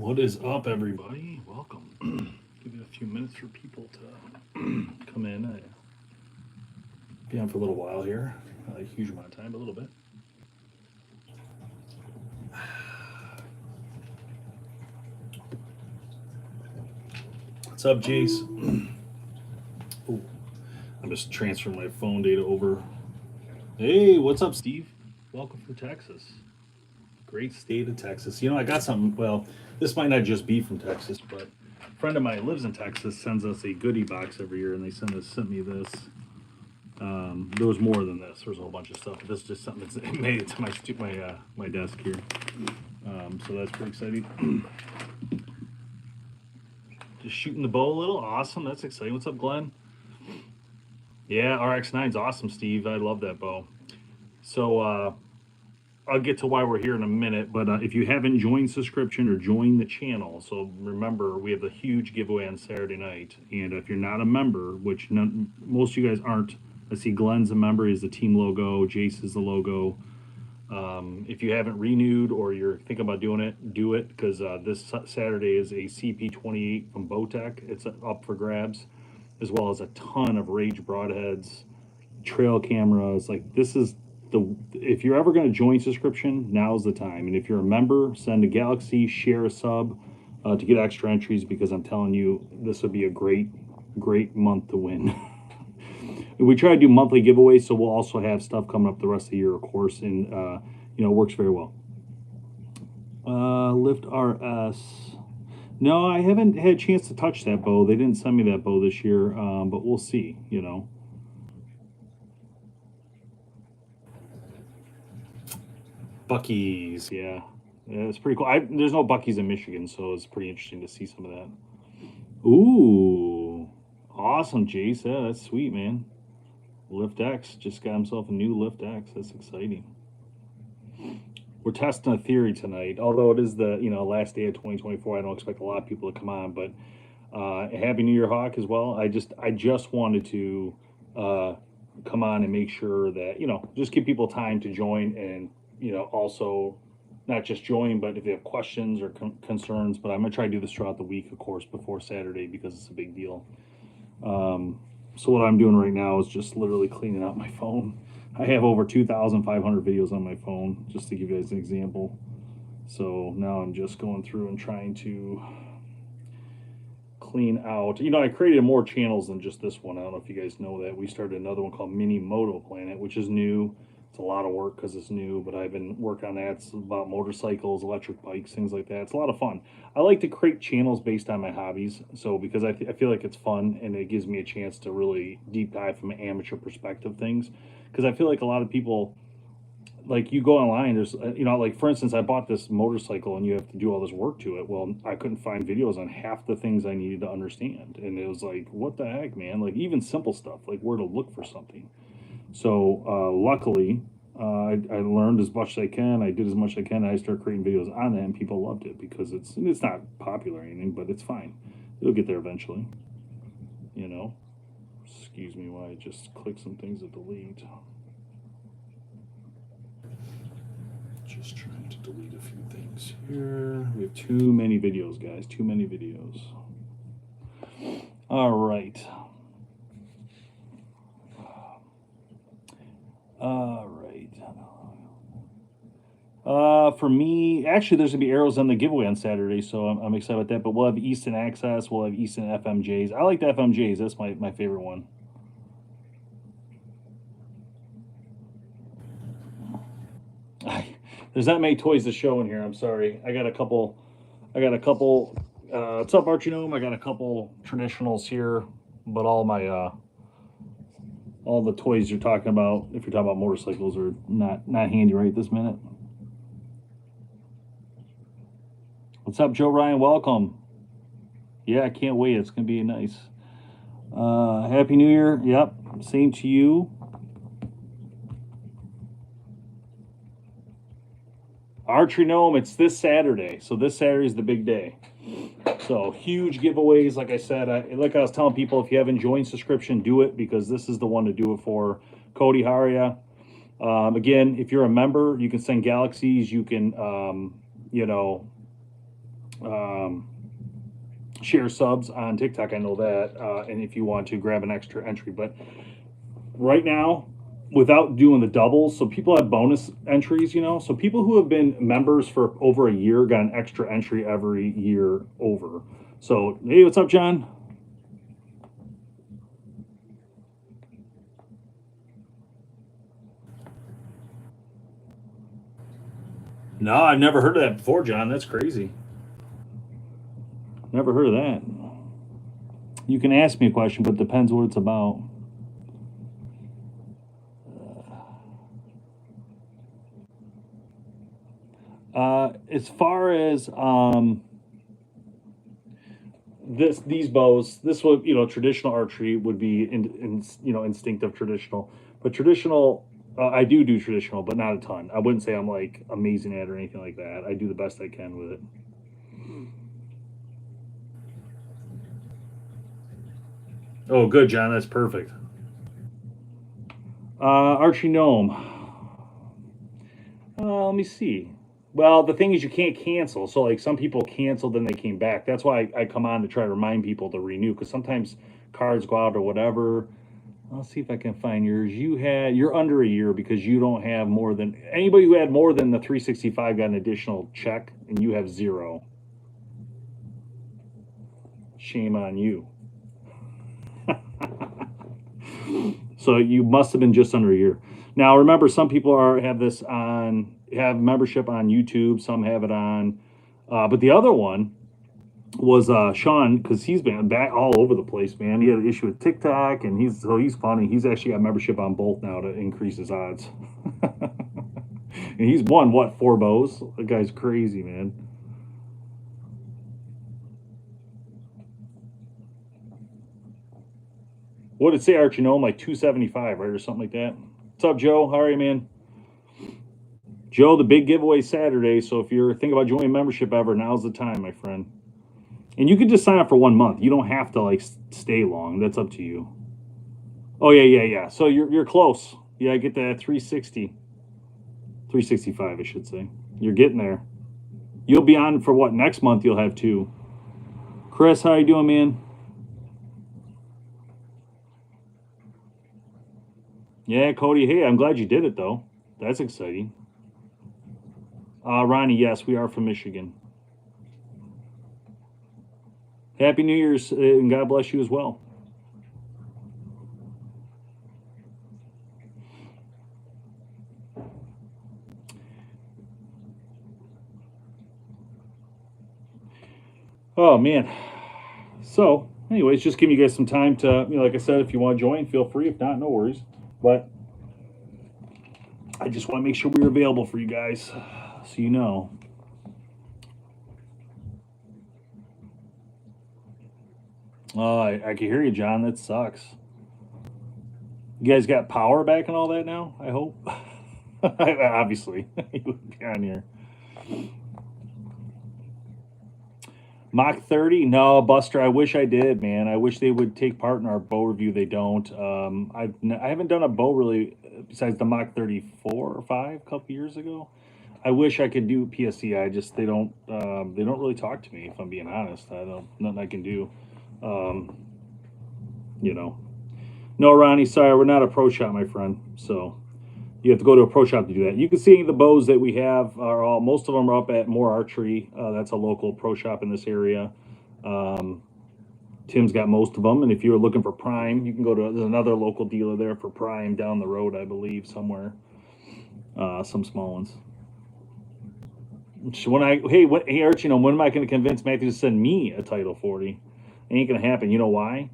What is up, everybody? Welcome. Give it a few minutes for people to come in. I'll be on for a little while here. Not a huge amount of time, but a little bit. What's up, Jace? Ooh, I'm just transferring my phone data over. Hey, what's up, Steve? Welcome from Texas. Great state of Texas. You know, I got something. Well, this might not just be from Texas, but a friend of mine who lives in Texas sends us a goodie box every year, and they sent me this. There was more than this. There was a whole bunch of stuff. But this is just something that's made it to my desk here. So that's pretty exciting. Just shooting the bow a little. Awesome. That's exciting. What's up, Glenn? Yeah, RX9's awesome, Steve. I love that bow. So I'll get to why we're here in a minute, but if you haven't joined subscription or joined the channel, so remember, we have a huge giveaway on Saturday night, and if you're not a member, which most of you guys aren't, I see Glenn's a member, he's the team logo, Jace is the logo. If you haven't renewed or you're thinking about doing it, do it, because this Saturday is a CP28 from Bowtech. It's up for grabs, as well as a ton of Rage broadheads, trail cameras. Like, this is if you're ever going to join subscription, now's the time. And if you're a member, send a Galaxy, share a sub to get extra entries, because I'm telling you, this would be a great month to win. We try to do monthly giveaways, so we'll also have stuff coming up the rest of the year, of course, and you know, it works very well. Lift RS. No, I haven't had a chance to touch that bow. They didn't send me that bow this year, but we'll see, you know. Buc-ee's, yeah. Yeah, it's pretty cool. There's no Buc-ee's in Michigan, so it's pretty interesting to see some of that. Ooh, awesome, Jace. Yeah, that's sweet, man. Lift X just got himself a new Lift X. That's exciting. We're testing a theory tonight, although it is the last day of 2024. I don't expect a lot of people to come on, but Happy New Year, Hawk, as well. I just wanted to come on and make sure that just give people time to join, and also not just join, but if they have questions or concerns. But I'm gonna try to do this throughout the week, of course, before Saturday, because it's a big deal. So what I'm doing right now is just literally cleaning out my phone. I have over 2,500 videos on my phone, just to give you guys an example. So now I'm just going through and trying to clean out. I created more channels than just this one. I don't know if you guys know that. We started another one called BowHunterPlanet, which is new. It's a lot of work because it's new, but I've been working on that. It's about motorcycles, electric bikes, things like that. It's a lot of fun. I like to create channels based on my hobbies, so because I feel like it's fun, and it gives me a chance to really deep dive from an amateur perspective things. Because I feel like a lot of people, like, you go online, there's like, for instance, I bought this motorcycle and you have to do all this work to it. Well, I couldn't find videos on half the things I needed to understand, and it was like, what the heck, man? Like, even simple stuff like where to look for something. So luckily, I learned as much as I can. I did as much as I can. And I started creating videos on that, and people loved it, because it's not popular or anything, but it's fine. It'll get there eventually. Excuse me while I just click some things to delete. Just trying to delete a few things here. We have too many videos, guys. Too many videos. All right. All right. For me, actually, there's gonna be arrows on the giveaway on Saturday, so I'm excited about that. But we'll have Easton Access. We'll have Easton FMJs. I like the FMJs. That's my favorite one. There's not many toys to show in here. I'm sorry. I got a couple. What's up, Archery? I got a couple traditionals here, but all my all the toys you're talking about, if you're talking about motorcycles, are not handy right this minute. What's up, Joe Ryan? Welcome. Yeah, I can't wait. It's gonna be nice. Happy New Year. Yep, same to you. Archery Gnome, it's this Saturday. So this Saturday is the big day. So huge giveaways. Like I said, like I was telling people, if you haven't joined subscription, do it, because this is the one to do it for. Cody Haria. Again, if you're a member, you can send Galaxies. You can, share subs on TikTok. I know that. And if you want to grab an extra entry, but right now, without doing the doubles, so people have bonus entries, you know. So people who have been members for over a year got an extra entry every year over. So, hey, what's up, John? No, I've never heard of that before, John. That's crazy. Never heard of that. You can ask me a question, but it depends what it's about. As far as these bows, this would, you know, traditional archery would be you know, instinctive traditional, but traditional, I do traditional, but not a ton. I wouldn't say I'm like amazing at it or anything like that. I do the best I can with it. Oh, good, John. That's perfect. Archie Gnome. Let me see. Well, the thing is, you can't cancel. So, like, some people canceled, then they came back. That's why I come on to try to remind people to renew, because sometimes cards go out or whatever. I'll see if I can find yours. You're under a year because you don't have more than anybody who had more than the 365 got an additional check, and you have 0. Shame on you. So you must have been just under a year. Now remember, some people have membership on YouTube. Some have it on, but the other one was Sean, because he's been back all over the place, man. He had an issue with TikTok, and he's funny. He's actually got membership on both now to increase his odds. And he's won what, 4 bows? The guy's crazy, man. What did it say, Archie Gnome? Like 275, right, or something like that. What's up, Joe? How are you, man? Joe, the big giveaway Saturday. So if you're thinking about joining membership ever, now's the time, my friend. And you can just sign up for 1 month. You don't have to like stay long. That's up to you. Oh yeah. So you're close. Yeah, I get that 360, 365, I should say. You're getting there. You'll be on for what, next month? You'll have 2. Chris, how you doing, man? Yeah, Cody. Hey, I'm glad you did it though. That's exciting. Ronnie, yes, we are from Michigan. Happy New Year's, and God bless you as well. Oh, man. So, anyways, just giving you guys some time to, you know, like I said, if you want to join, feel free. If not, no worries. But I just want to make sure we're available for you guys, so you know. I can hear you, John. That sucks. You guys got power back and all that now, I hope. Obviously, you would be on here. Mach 30? No, Buster, I wish I did, man. I wish they would take part in our bow review. They don't. I haven't done a bow really besides the Mach 34 or 5 a couple years ago. I wish I could do PSC. They don't really talk to me, if I'm being honest. Nothing I can do. You know. No, Ronnie, sorry, we're not a pro shop, my friend. So you have to go to a pro shop to do that. You can see the bows that we have are most of them are up at More Archery. That's a local pro shop in this area. Tim's got most of them, and if you're looking for Prime, you can go to there's another local dealer there for Prime down the road, I believe, somewhere. Some small ones. Hey Archie, when am I going to convince Matthew to send me a Title 40? Ain't gonna happen. You know why?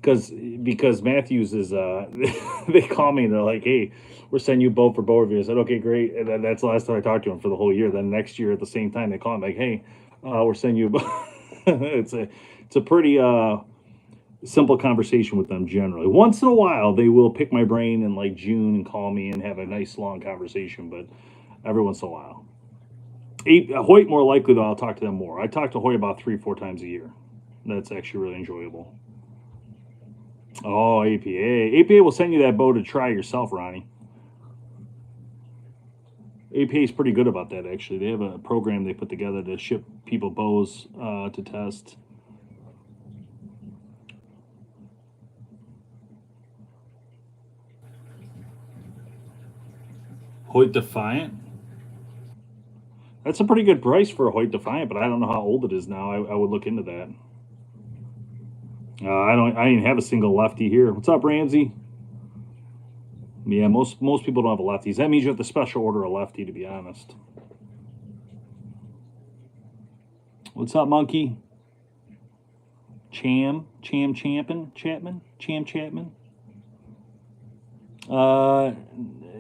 Because Matthews is they call me and they're like, hey, we're sending you bow for bow review. I said, okay, great. And that's the last time I talked to him for the whole year. Then next year at the same time they call me like, hey, we're sending you a bow. it's a pretty simple conversation with them generally. Once in a while they will pick my brain in like June and call me and have a nice long conversation, but every once in a while. Hoyt, more likely though, I'll talk to them more. I talk to Hoyt about 3-4 times a year. That's actually really enjoyable. Oh, APA. APA will send you that bow to try yourself, Ronnie. APA is pretty good about that, actually. They have a program they put together to ship people bows to test. Hoyt Defiant. That's a pretty good price for a Hoyt Defiant, but I don't know how old it is now. I would look into that. I don't. I didn't have a single lefty here. What's up, Ramsey? Yeah, most people don't have a lefties. That means you have to special order a lefty, to be honest. What's up, Monkey? Chapman.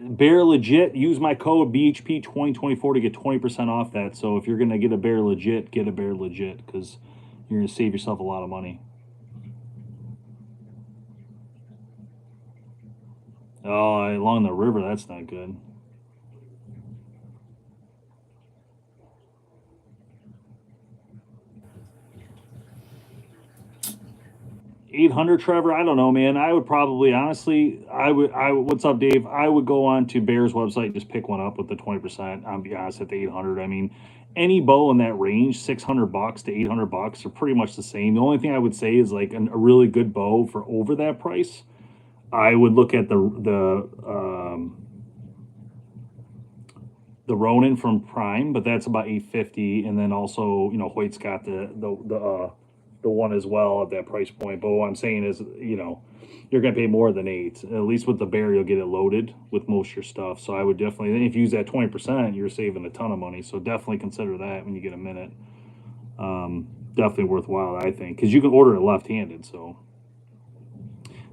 Bear Legit. Use my code BHP 2024 to get 20% off that. So if you're gonna get a Bear Legit, get a Bear Legit because you're gonna save yourself a lot of money. Oh, along the river, that's not good. 800, Trevor. I don't know, man. I would probably, honestly, what's up, Dave? I would go on to Bear's website and just pick one up with the 20%. I'll be honest, at the 800. I mean, any bow in that range, $600 to $800 are pretty much the same. The only thing I would say is like a really good bow for over that price. I would look at the Ronin from Prime, but that's about 850, and then also Hoyt's got the one as well at that price point. But what I'm saying is, you're gonna pay more than eight. At least with the Bear, you'll get it loaded with most of your stuff. So I would definitely, then if you use that 20%, you're saving a ton of money. So definitely consider that when you get a minute. Definitely worthwhile, I think, because you can order it left-handed. So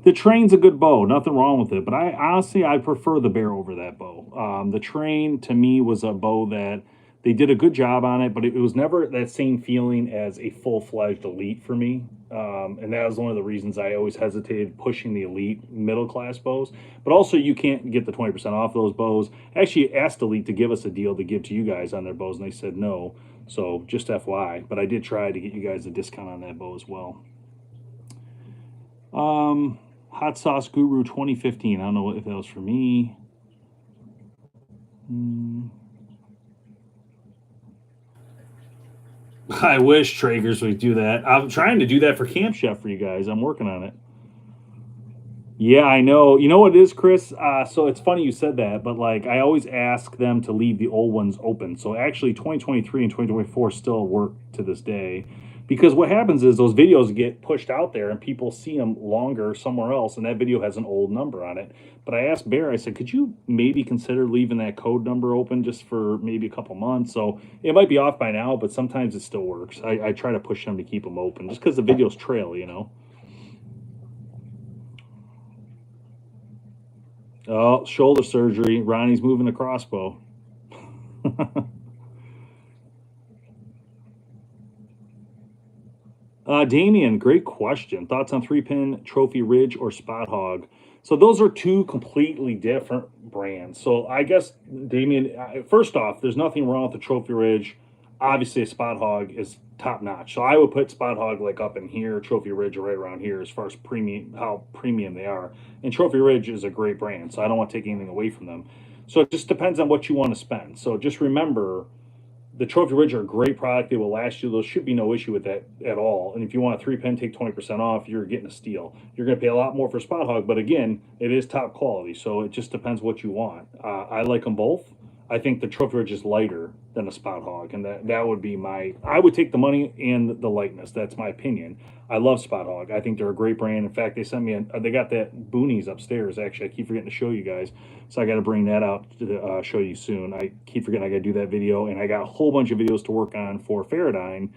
the Train's a good bow, nothing wrong with it. But I prefer the Bear over that bow. The Train to me was a bow that they did a good job on it, but it was never that same feeling as a full-fledged Elite for me. And that was one of the reasons I always hesitated pushing the Elite middle-class bows. But also, you can't get the 20% off those bows. I actually asked Elite to give us a deal to give to you guys on their bows, and they said no. So just FYI. But I did try to get you guys a discount on that bow as well. Hot Sauce Guru 2015. I don't know if that was for me. I wish Traegers would do that. I'm trying to do that for Camp Chef for you guys. I'm working on it. Yeah, I know. You know what it is, Chris? So it's funny you said that, but like I always ask them to leave the old ones open. So actually, 2023 and 2024 still work to this day, because what happens is those videos get pushed out there and people see them longer somewhere else, and that video has an old number on it. But I asked Bear, I said, could you maybe consider leaving that code number open just for maybe a couple months? So it might be off by now, but sometimes it still works. I try to push them to keep them open just because the videos trail. Oh, shoulder surgery. Ronnie's moving the crossbow. Damien, great question. Thoughts on 3-pin, Trophy Ridge, or Spot Hog? So those are two completely different brands. So I guess, Damien, first off, there's nothing wrong with the Trophy Ridge. Obviously, a Spot Hog is top notch. So I would put Spot Hog like up in here, Trophy Ridge right around here as far as premium, how premium they are. And Trophy Ridge is a great brand, so I don't want to take anything away from them. So it just depends on what you want to spend. So just remember, the Trophy Ridge are a great product. They will last you. There should be no issue with that at all. And if you want a 3-pin, take 20% off, you're getting a steal. You're going to pay a lot more for Spot Hog, but again, it is top quality. So it just depends what you want. I like them both. I think the Trophy Ridge is lighter than a Spot Hog, and that would be I would take the money and the lightness. That's my opinion. I love Spot Hog. I think they're a great brand. In fact, they sent me they got that Boonies upstairs. Actually, I keep forgetting to show you guys, so I got to bring that out to show you soon. I keep forgetting I got to do that video, and I got a whole bunch of videos to work on for Faradyne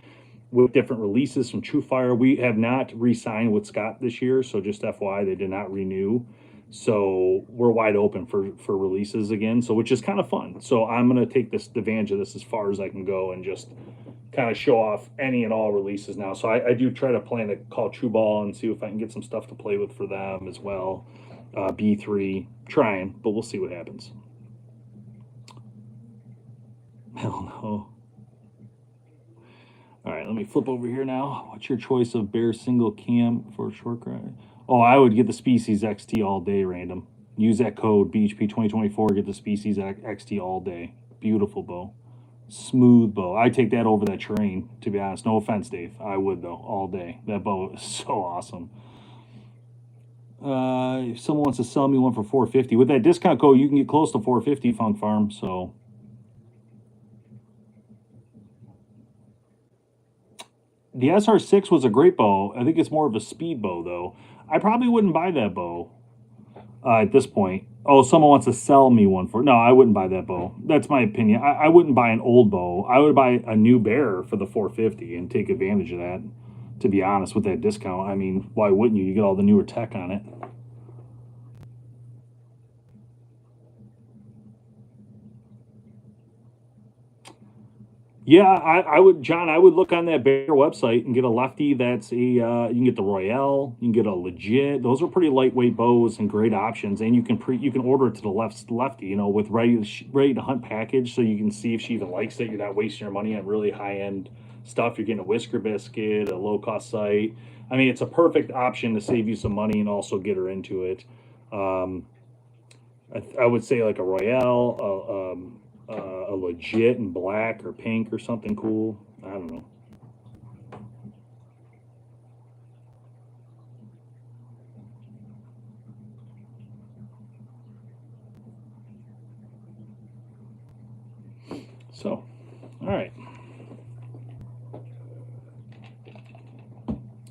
with different releases from TrueFire. We have not re-signed with Scott this year, so just FYI, they did not renew. So we're wide open for releases again, so which is kind of fun. So I'm gonna take advantage of this as far as I can go and just kind of show off any and all releases now. So I do try to plan a call True Ball and see if I can get some stuff to play with for them as well. B3, trying, but we'll see what happens. Hell no. All right, let me flip over here now. What's your choice of Bear single cam for a short cry? Oh, I would get the Species XT all day, random. Use that code BHP 2024, get the Species XT all day. Beautiful bow. Smooth bow. I take that over that terrain, to be honest. No offense, Dave. I would, though, all day. That bow is so awesome. If someone wants to sell me one for $450, with that discount code, you can get close to $450, Funk Farm. So the SR6 was a great bow. I think it's more of a speed bow, though. I probably wouldn't buy that bow at this point. Oh, someone wants to sell me one for... No, I wouldn't buy that bow. That's my opinion. I wouldn't buy an old bow. I would buy a new bearer for the $450 and take advantage of that, to be honest, with that discount. I mean, why wouldn't you? You get all the newer tech on it. Yeah, I would, John. I would look on that Bear website and get a lefty. That's a you can get the Royale, you can get a legit. Those are pretty lightweight bows and great options. And you can order it to the lefty. You know, with ready to hunt package, so you can see if she even likes it. You're not wasting your money on really high end stuff. You're getting a whisker biscuit, a low cost sight. I mean, it's a perfect option to save you some money and also get her into it. Um, I would say like a Royale, a legit in black or pink or something cool. I don't know. So, all right.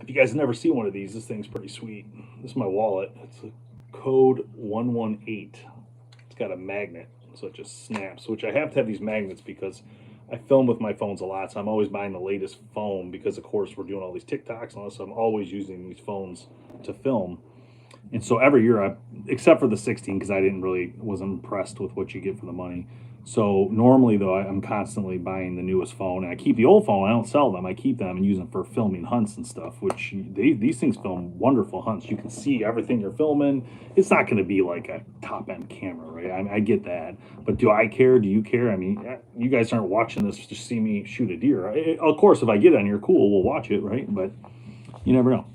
If you guys have never seen one of these, this thing's pretty sweet. This is my wallet. It's a code 118. It's got a magnet, so it just snaps, which I have to have these magnets because I film with my phones a lot, so I'm always buying the latest phone because, of course, we're doing all these TikToks and all this, so I'm always using these phones to film. And so every year, except for the 16, because I didn't really wasn't impressed with what you get for the money. So normally, though, I'm constantly buying the newest phone, and I keep the old phone. I don't sell them. I keep them and use them for filming hunts and stuff. Which these things film wonderful hunts. You can see everything you're filming. It's not going to be like a top end camera, right? I get that, but do I care? Do you care? I mean, you guys aren't watching this to see me shoot a deer. Of course, if I get on here, cool, we'll watch it, right? But you never know.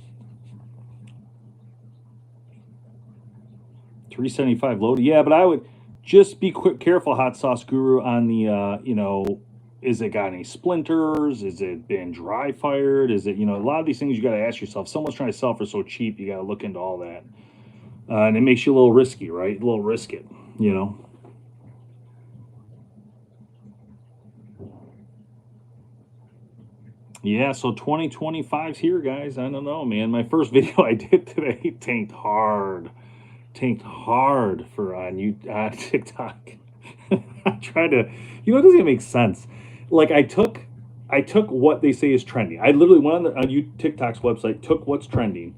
375 loaded. Yeah, but I would just be quick, careful, Hot Sauce Guru, on the, is it got any splinters? Is it been dry fired? Is it, a lot of these things you got to ask yourself. Someone's trying to sell for so cheap, you got to look into all that. And it makes you a little risky, right? A little risk it, you know? Yeah, so 2025's here, guys. I don't know, man. My first video I did today tanked hard for on you TikTok. I tried to, it doesn't even make sense. Like I took what they say is trending. I literally went on you TikTok's website, took what's trending,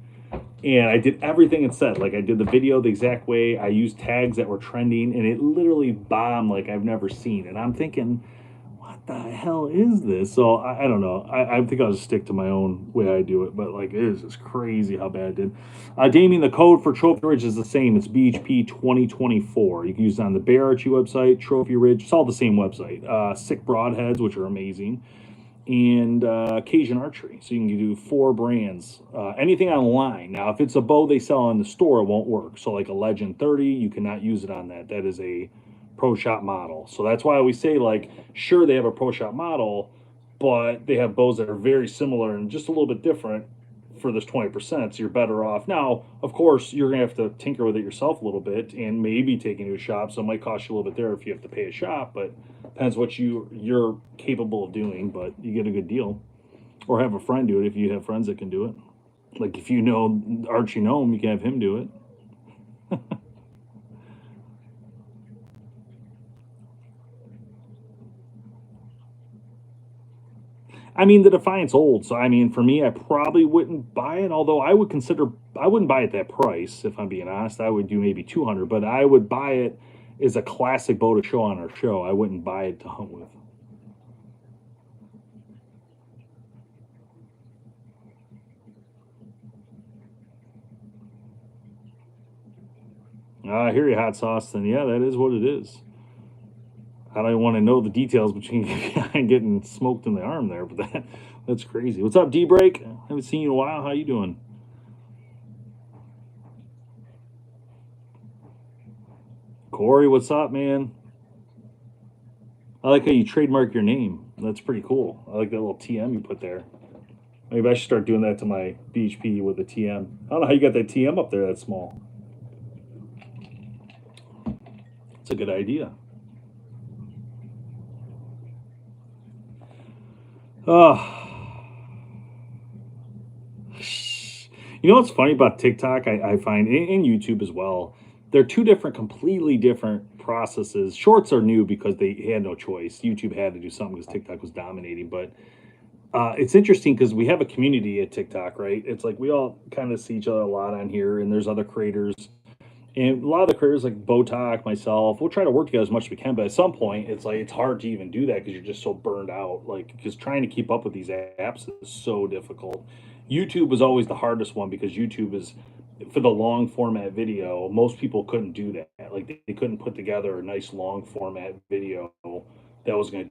and I did everything it said. Like I did the video the exact way. I used tags that were trending, and it literally bombed like I've never seen. And I'm thinking, what the hell is this? So I don't know. I think I'll just stick to my own way I do it. But like it is just crazy how bad it did. Damien, the code for Trophy Ridge is the same. It's BHP 2024. You can use it on the Bear Archery website, Trophy Ridge. It's all the same website. Sick Broadheads, which are amazing, and Cajun Archery. So you can do 4 brands. Anything online. Now, if it's a bow they sell in the store, it won't work. So like a Legend 30, you cannot use it on that. That is a pro shop model. So that's why we say, like, sure, they have a pro shop model, but they have bows that are very similar and just a little bit different for this 20%. So you're better off. Now, of course, you're going to have to tinker with it yourself a little bit and maybe take it to a shop. So it might cost you a little bit there if you have to pay a shop, but depends what you're capable of doing, but you get a good deal. Or have a friend do it if you have friends that can do it. Like if you know Archie Gnome, you can have him do it. I mean, the Defiant's old, so I mean, for me, I probably wouldn't buy it. Although I wouldn't buy it that price. If I'm being honest, I would do maybe 200, but I would buy it as a classic bow to show on our show. I wouldn't buy it to hunt with. I hear you, hot sauce. Then yeah, that is what it is. I don't want to know the details between getting smoked in the arm there, but that's crazy. What's up, D Break? Haven't seen you in a while. How you doing? Corey, what's up, man? I like how you trademark your name. That's pretty cool. I like that little TM you put there. Maybe I should start doing that to my BHP with a TM. I don't know how you got that TM up there that small. It's a good idea. Oh, you know what's funny about TikTok? I find in YouTube as well. They're two different, completely different processes. Shorts are new because they had no choice. YouTube had to do something because TikTok was dominating. But it's interesting because we have a community at TikTok, right? It's like we all kind of see each other a lot on here, and there's other creators. And a lot of the creators like Botok, myself, we'll try to work together as much as we can. But at some point, it's like it's hard to even do that because you're just so burned out. Like, because trying to keep up with these apps is so difficult. YouTube was always the hardest one because YouTube is for the long format video. Most people couldn't do that. Like, they couldn't put together a nice long format video that was going to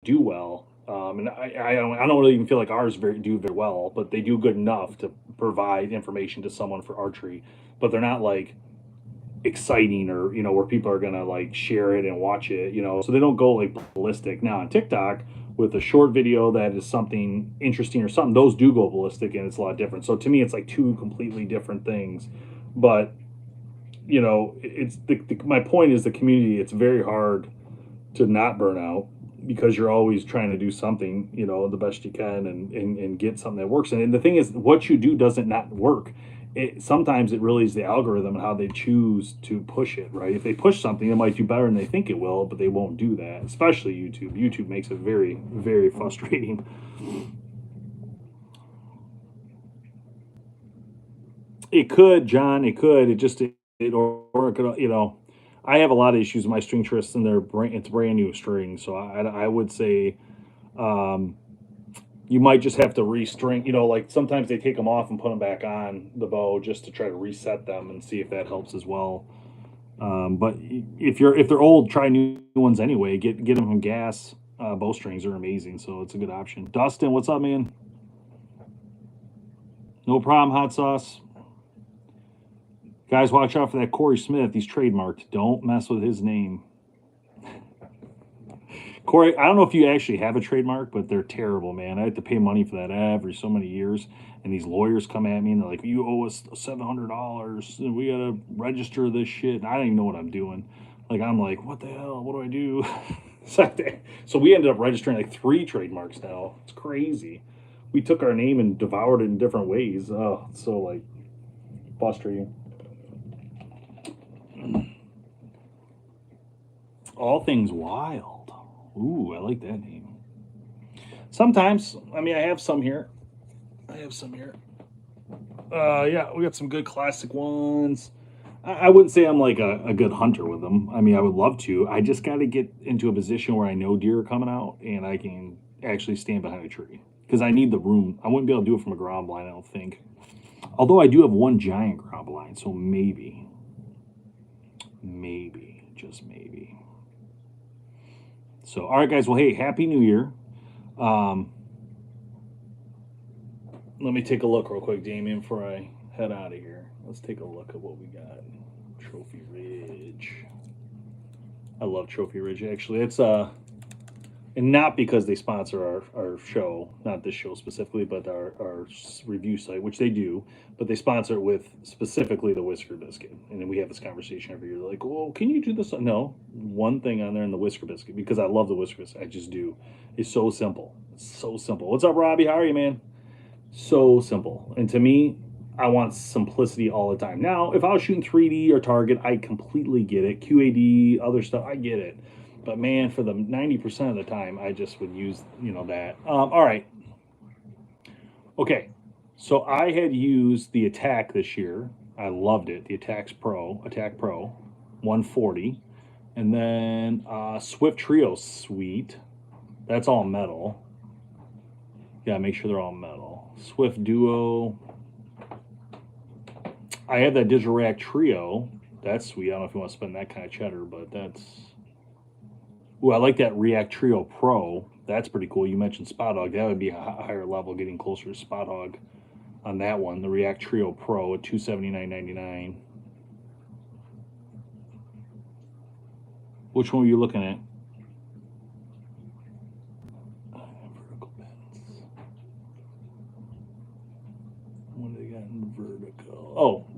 do well. And I don't really even feel like ours do very well, but they do good enough to provide information to someone for archery. But they're not like exciting or where people are gonna like share it and watch it, so they don't go like ballistic. Now on TikTok, with a short video that is something interesting or something, those do go ballistic, and it's a lot different. So to me, it's like two completely different things. But it's my point is the community. It's very hard to not burn out because you're always trying to do something, the best you can, and get something that works. And the thing is, what you do doesn't not work. Sometimes it really is the algorithm and how they choose to push it, right? If they push something, it might do better than they think it will, but they won't do that. Especially YouTube. YouTube makes it very, very frustrating. It could, John. It could. It just or it could. I have a lot of issues with my string trists, and it's brand new string. So I would say um, you might just have to restring. Like sometimes they take them off and put them back on the bow just to try to reset them and see if that helps as well. But if they're old, try new ones anyway. Get them from Gas. Bowstrings are amazing, so it's a good option. Dustin, what's up, man? No problem, hot sauce. Guys, watch out for that Corey Smith. He's trademarked. Don't mess with his name. Corey, I don't know if you actually have a trademark, but they're terrible, man. I have to pay money for that every so many years, and these lawyers come at me and they're like, "You owe us $700. We gotta register this shit." And I don't even know what I'm doing. Like I'm like, "What the hell? What do I do?" So we ended up registering like 3 trademarks now. It's crazy. We took our name and devoured it in different ways. Oh, it's so like frustrating. All things wild. Ooh, I like that name. Sometimes, I mean, I have some here. Yeah, we got some good classic ones. I wouldn't say I'm like a good hunter with them. I mean, I would love to. I just got to get into a position where I know deer are coming out and I can actually stand behind a tree because I need the room. I wouldn't be able to do it from a ground blind, I don't think. Although I do have one giant ground blind, so maybe, just maybe. So, all right, guys. Well, hey, Happy New Year. Um, Let me take a look real quick, Damien, before I head out of here. Let's take a look at what we got. Trophy Ridge. I love Trophy Ridge. Actually, it's and not because they sponsor our show, not this show specifically, but our review site, which they do, but they sponsor it with specifically the Whisker Biscuit. And then we have this conversation every year. They're like, well, can you do this? No, one thing on there in the Whisker Biscuit, because I love the Whisker Biscuit. I just do. It's so simple. It's so simple. What's up, Robbie? How are you, man? So simple. And to me, I want simplicity all the time. Now, if I was shooting 3D or target, I completely get it. QAD, other stuff, I get it. But man, for the 90% of the time, I just would use, that. All right. Okay. So I had used the Attack this year. I loved it. The Attack Pro 140. And then Swift Trio Suite. That's all metal. Yeah, make sure they're all metal. Swift Duo. I have that Digital React Trio. That's sweet. I don't know if you want to spend that kind of cheddar, but that's... Ooh, I like that React Trio Pro. That's pretty cool. You mentioned Spot Hog. That would be a higher level, getting closer to Spot Hog on that one. The React Trio Pro at $279.99. Which one were you looking at?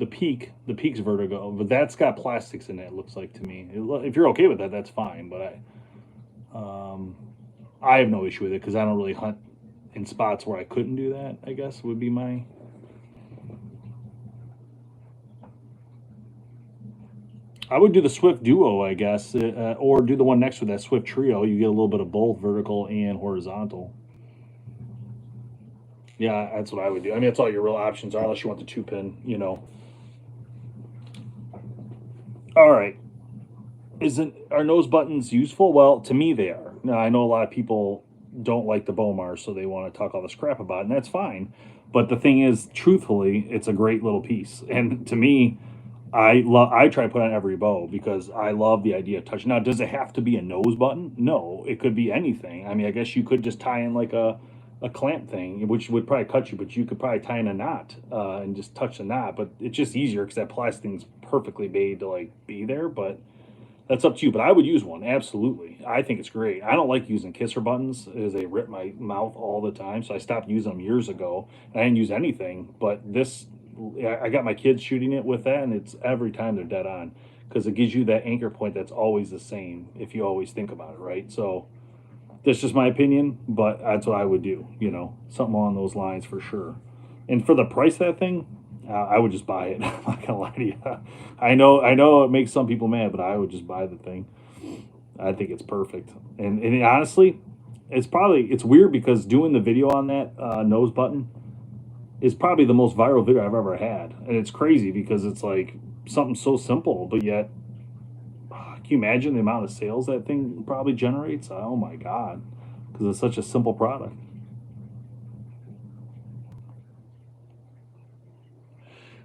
peak's vertigo, but that's got plastics in it. It looks like to me. If you're okay with that, that's fine. But I have no issue with it because I don't really hunt in spots where I couldn't do that. I guess would be my. I would do the Swift Duo, I guess, or do the one next to that Swift Trio. You get a little bit of both vertical and horizontal. Yeah, that's what I would do. I mean, that's all your real options are, unless you want the 2-pin, you know. All right. Are nose buttons useful? Well, to me, they are. Now, I know a lot of people don't like the Bomar, so they want to talk all this crap about it, and that's fine. But the thing is, truthfully, it's a great little piece. And to me, I try to put on every bow because I love the idea of touching. Now, does it have to be a nose button? No, it could be anything. I mean, I guess you could just tie in like a clamp thing, which would probably cut you, but you could probably tie in a knot and just touch the knot. But it's just easier because that plastic thing's perfectly made to like be there. But that's up to you. But I would use one, absolutely. I think it's great. I don't like using kisser buttons as they rip my mouth all the time, so I stopped using them years ago. And I didn't use anything, but this, I got my kids shooting it with that, and it's every time they're dead on because it gives you that anchor point that's always the same if you always think about it, right? So that's just my opinion, but that's what I would do, you know, something along those lines for sure. And for the price of that thing, I would just buy it. I'm not gonna lie to you. I know it makes some people mad, but I would just buy the thing. I think it's perfect. And honestly, it's weird because doing the video on that nose button is probably the most viral video I've ever had. And it's crazy because it's like something so simple, but yet, can you imagine the amount of sales that thing probably generates? Oh my God, because it's such a simple product.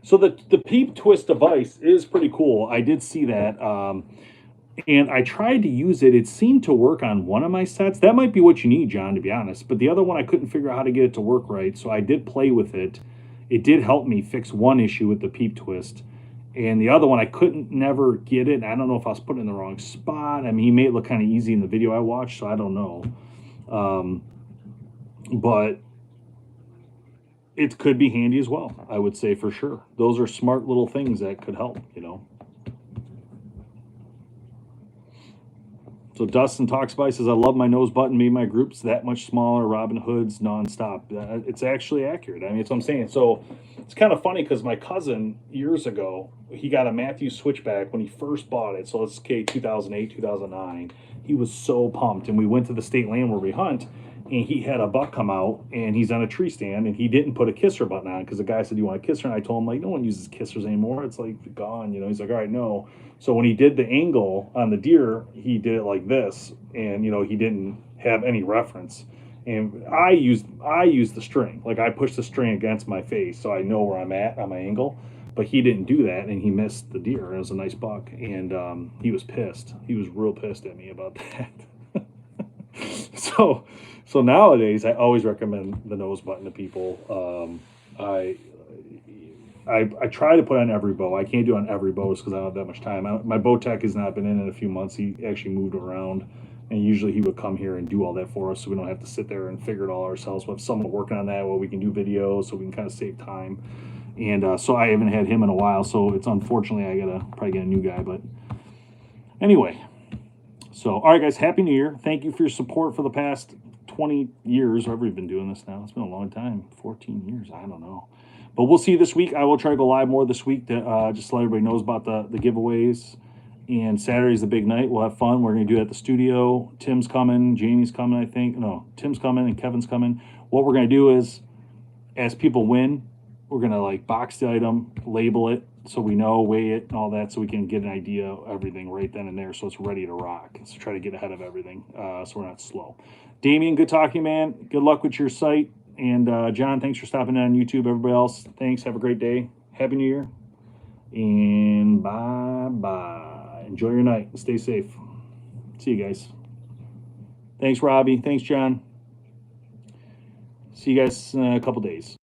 So the peep twist device is pretty cool. I did see that, and I tried to use it. It seemed to work on one of my sets. That might be what you need, John, to be honest. But the other one, I couldn't figure out how to get it to work right. So I did play with it. It did help me fix one issue with the peep twist, and the other one I couldn't never get it. I don't know if I was putting it in the wrong spot. I mean, he made it look kind of easy in the video I watched, so I don't know. But it could be handy as well, I would say for sure. Those are smart little things that could help, you know. So Dustin Talks by says, I love my nose button, made my groups that much smaller, Robin Hood's nonstop. It's actually accurate. I mean, it's what I'm saying. So it's kind of funny because my cousin years ago, he got a Matthews switchback when he first bought it. So let's say 2008, 2009. He was so pumped. And we went to the state land where we hunt, and he had a buck come out, and he's on a tree stand, and he didn't put a kisser button on because the guy said, you want a kisser? And I told him, like, no one uses kissers anymore. It's like gone, you know. He's like, all right, no. So when he did the angle on the deer, he did it like this, and, you know, he didn't have any reference. And I used the string. Like, I pushed the string against my face so I know where I'm at on my angle. But he didn't do that, and he missed the deer. And it was a nice buck, and he was pissed. He was real pissed at me about that. So nowadays, I always recommend the nose button to people. I try to put on every bow. I can't do it on every bow because I don't have that much time. My bow tech has not been in a few months. He actually moved around, and usually he would come here and do all that for us so we don't have to sit there and figure it all ourselves. We have someone working on that where we can do videos so we can kind of save time. And so I haven't had him in a while, so it's unfortunately I gotta probably get a new guy. But anyway, so all right, guys, Happy New Year. Thank you for your support for the past 20 years. Whatever we've been doing this now. It's been a long time. 14 years. I don't know. But we'll see you this week. I will try to go live more this week to just let everybody knows about the giveaways. And Saturday's the big night. We'll have fun. We're going to do it at the studio. Tim's coming. Jamie's coming, I think. No, Tim's coming and Kevin's coming. What we're going to do is, as people win, we're going to like box the item, label it so we know, weigh it and all that so we can get an idea of everything right then and there so it's ready to rock. So try to get ahead of everything so we're not slow. Damien, good talking, man. Good luck with your site. And John, thanks for stopping in on YouTube. Everybody else, thanks. Have a great day. Happy New Year. And bye-bye. Enjoy your night. Stay safe. See you guys. Thanks, Robbie. Thanks, John. See you guys in a couple days.